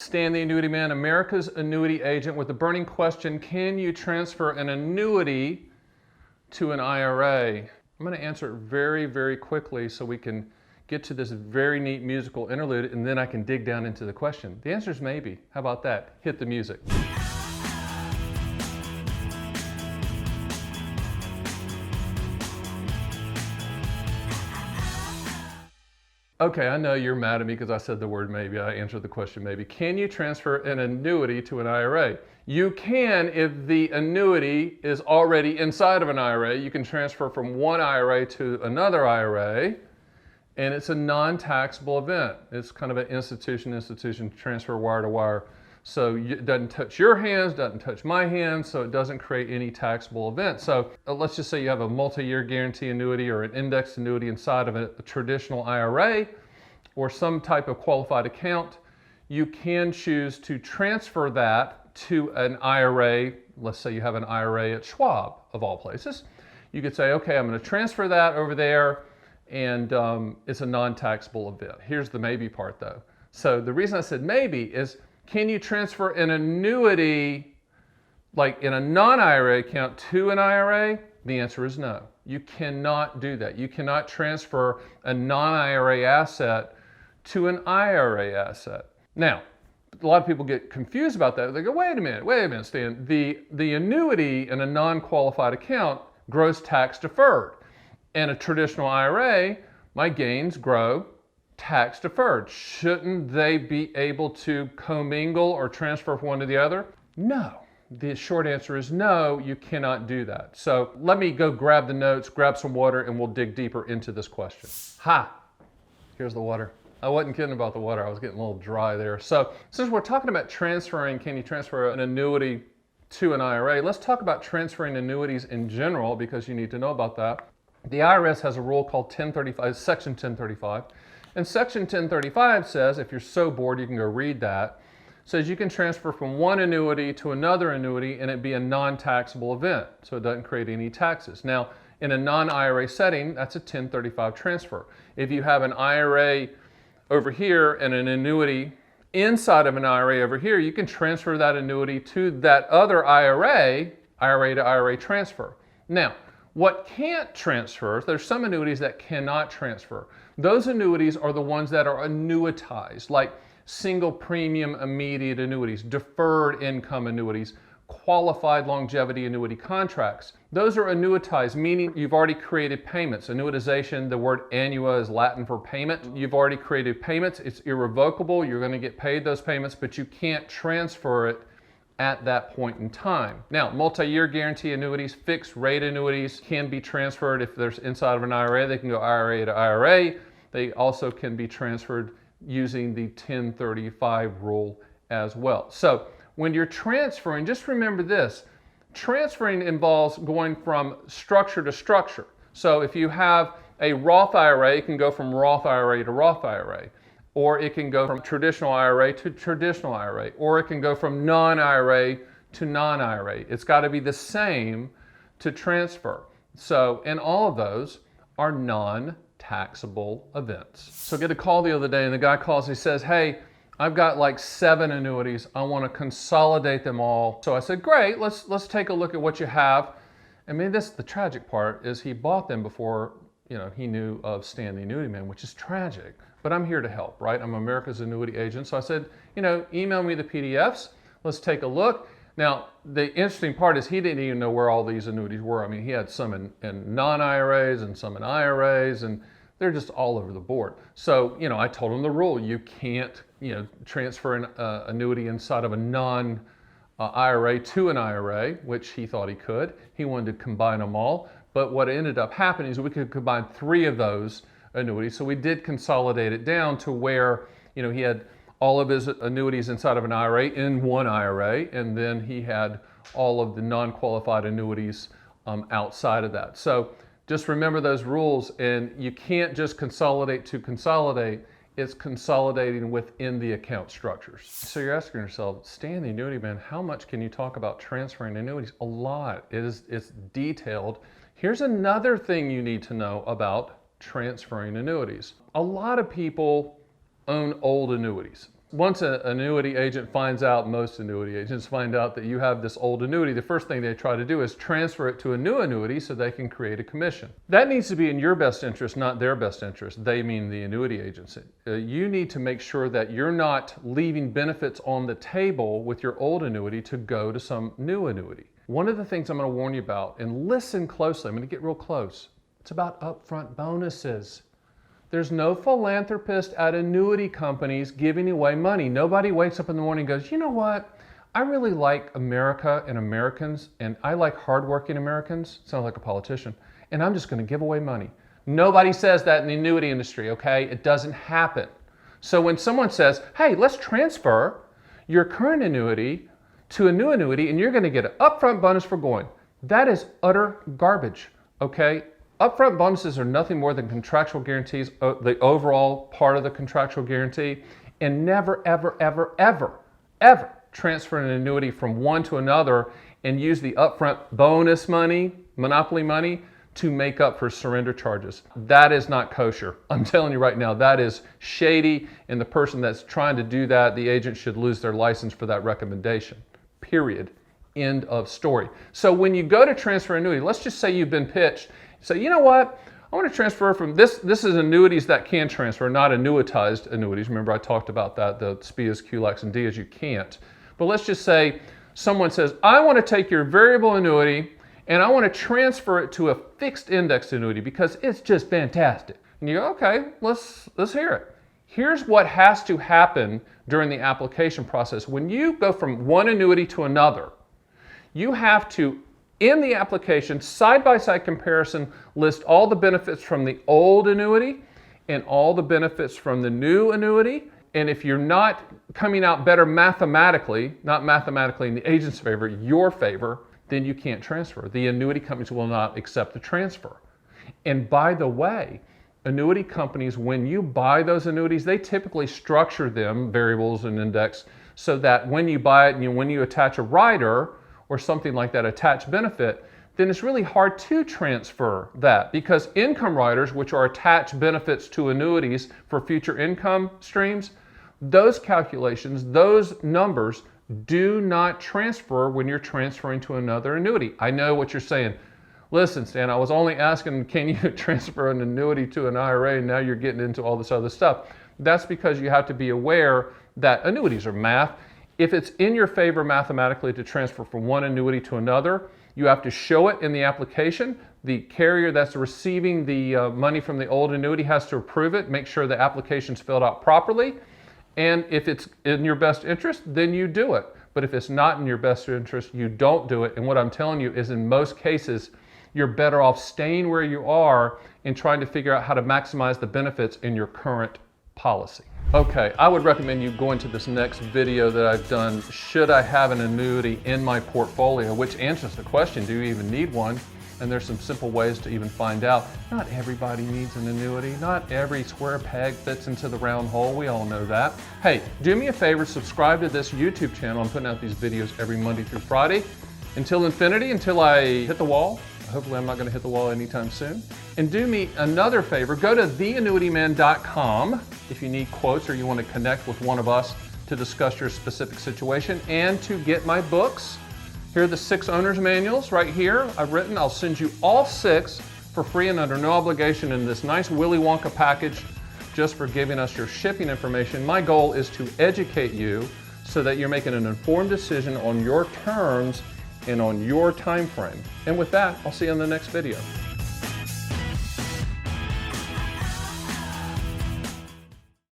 Stan the Annuity Man, America's annuity agent, with the burning question, can you transfer an annuity to an IRA? I'm going to answer it very, very quickly so we can get to this very neat musical interlude, and then I can dig down into the question. The answer is maybe. How about that? Hit the music. Okay, I know you're mad at me because I said the word maybe. I answered the question maybe. Can you transfer an annuity to an IRA? You can if the annuity is already inside of an IRA. You can transfer from one IRA to another IRA, and it's a non-taxable event. It's kind of an institution transfer, wire to wire. So it doesn't touch your hands, doesn't touch my hands, so it doesn't create any taxable event. So let's just say you have a multi-year guarantee annuity or an indexed annuity inside of a traditional IRA or some type of qualified account. You can choose to transfer that to an IRA. Let's say you have an IRA at Schwab, of all places. You could say, okay, I'm going to transfer that over there, and it's a non-taxable event. Here's the maybe part though. So the reason I said maybe is, can you transfer an annuity, like in a non-IRA account, to an IRA? The answer is no. You cannot do that. You cannot transfer a non-IRA asset to an IRA asset. Now, a lot of people get confused about that. They go, wait a minute, Stan. The annuity in a non-qualified account grows tax deferred. In a traditional IRA, my gains grow tax deferred. Shouldn't they be able to commingle or transfer from one to the other? No. The short answer is no, you cannot do that. So let me go grab the notes, grab some water, and we'll dig deeper into this question. Here's the water. I wasn't kidding about the water. I was getting a little dry there. So since we're talking about transferring, can you transfer an annuity to an IRA? Let's talk about transferring annuities in general, because you need to know about that. The IRS has a rule called 1035, Section 1035. And Section 1035 says, if you're so bored you can go read that, says you can transfer from one annuity to another annuity and it be a non-taxable event, so it doesn't create any taxes. Now, in a non-IRA setting, that's a 1035 transfer. If you have an IRA over here and an annuity inside of an IRA over here, you can transfer that annuity to that other IRA, IRA to IRA transfer. Now, what can't transfer, there's some annuities that cannot transfer. Those annuities are the ones that are annuitized, like single premium immediate annuities, deferred income annuities, qualified longevity annuity contracts. Those are annuitized, meaning you've already created payments. Annuitization, the word annua is Latin for payment. You've already created payments. It's irrevocable. You're going to get paid those payments, but you can't transfer it at that point in time. Now, multi-year guarantee annuities, fixed rate annuities can be transferred if there's inside of an IRA. They can go IRA to IRA. They also can be transferred using the 1035 rule as well. So when you're transferring, just remember this. Transferring involves going from structure to structure. So if you have a Roth IRA, it can go from Roth IRA to Roth IRA. Or it can go from traditional IRA to traditional IRA, or it can go from non-IRA to non-IRA. It's got to be the same to transfer. So, and all of those are non-taxable events. So I get a call the other day, and the guy calls and he says, hey, I've got like 7 annuities. I want to consolidate them all. So I said, great, let's take a look at what you have. I mean, the tragic part is he bought them before, he knew of Stan the Annuity Man, which is tragic. But I'm here to help, right? I'm America's annuity agent. So I said, email me the PDFs. Let's take a look. Now, the interesting part is he didn't even know where all these annuities were. I mean, he had some in non-IRAs and some in IRAs, and they're just all over the board. So, I told him the rule. You can't, transfer an annuity inside of a non-IRA to an IRA, which he thought he could. He wanted to combine them all. But what ended up happening is we could combine 3 of those annuities. So we did consolidate it down to where, he had all of his annuities inside of an IRA in one IRA, and then he had all of the non-qualified annuities outside of that. So just remember those rules, and you can't just consolidate to consolidate. It's consolidating within the account structures. So you're asking yourself, Stan the Annuity Man, how much can you talk about transferring annuities? A lot. It's detailed. Here's another thing you need to know about transferring annuities. A lot of people own old annuities. Once an annuity agent finds out, most annuity agents find out that you have this old annuity, the first thing they try to do is transfer it to a new annuity so they can create a commission. That needs to be in your best interest, not their best interest. They mean the annuity agency. You need to make sure that you're not leaving benefits on the table with your old annuity to go to some new annuity. One of the things I'm going to warn you about, and listen closely, I'm going to get real close, it's about upfront bonuses. There's no philanthropist at annuity companies giving away money. Nobody wakes up in the morning and goes, you know what? I really like America and Americans, and I like hardworking Americans. Sounds like a politician. And I'm just going to give away money. Nobody says that in the annuity industry, okay? It doesn't happen. So when someone says, hey, let's transfer your current annuity to a new annuity, and you're going to get an upfront bonus for going, that is utter garbage, okay? Upfront bonuses are nothing more than contractual guarantees, the overall part of the contractual guarantee, and never, ever, ever, ever, ever transfer an annuity from one to another and use the upfront bonus money, monopoly money, to make up for surrender charges. That is not kosher. I'm telling you right now, that is shady, and the person that's trying to do that, the agent should lose their license for that recommendation. Period. End of story. So when you go to transfer annuity, let's just say you've been pitched. So you know what? I want to transfer from this. This is annuities that can transfer, not annuitized annuities. Remember I talked about that, the SPIAs, QLACs, and DIAs you can't. But let's just say someone says, I want to take your variable annuity and I want to transfer it to a fixed index annuity because it's just fantastic. And you go, okay, let's hear it. Here's what has to happen during the application process. When you go from one annuity to another, you have to, in the application, side-by-side comparison, list all the benefits from the old annuity and all the benefits from the new annuity. And if you're not coming out better mathematically, not mathematically in the agent's favor, your favor, then you can't transfer. The annuity companies will not accept the transfer. And by the way, annuity companies, when you buy those annuities, they typically structure them, variables and index, so that when you buy it and when you attach a rider, or something like that, attached benefit, then it's really hard to transfer that because income riders, which are attached benefits to annuities for future income streams, those calculations, those numbers do not transfer when you're transferring to another annuity. I know what you're saying. Listen, Stan, I was only asking, can you transfer an annuity to an IRA, and now you're getting into all this other stuff. That's because you have to be aware that annuities are math. If it's in your favor mathematically to transfer from one annuity to another, you have to show it in the application. The carrier that's receiving the money from the old annuity has to approve it, make sure the application's filled out properly. And if it's in your best interest, then you do it. But if it's not in your best interest, you don't do it. And what I'm telling you is in most cases, you're better off staying where you are and trying to figure out how to maximize the benefits in your current policy. Okay, I would recommend you going to this next video that I've done, should I have an annuity in my portfolio, which answers the question, do you even need one? And there's some simple ways to even find out. Not everybody needs an annuity. Not every square peg fits into the round hole. We all know that. Hey, do me a favor, subscribe to this YouTube channel. I'm putting out these videos every Monday through Friday. Until infinity, until I hit the wall. Hopefully I'm not going to hit the wall anytime soon. And do me another favor, go to theannuityman.com if you need quotes or you want to connect with one of us to discuss your specific situation and to get my books. Here are the 6 owner's manuals right here I've written. I'll send you all 6 for free and under no obligation in this nice Willy Wonka package just for giving us your shipping information. My goal is to educate you so that you're making an informed decision on your terms and on your time frame. And with that, I'll see you in the next video.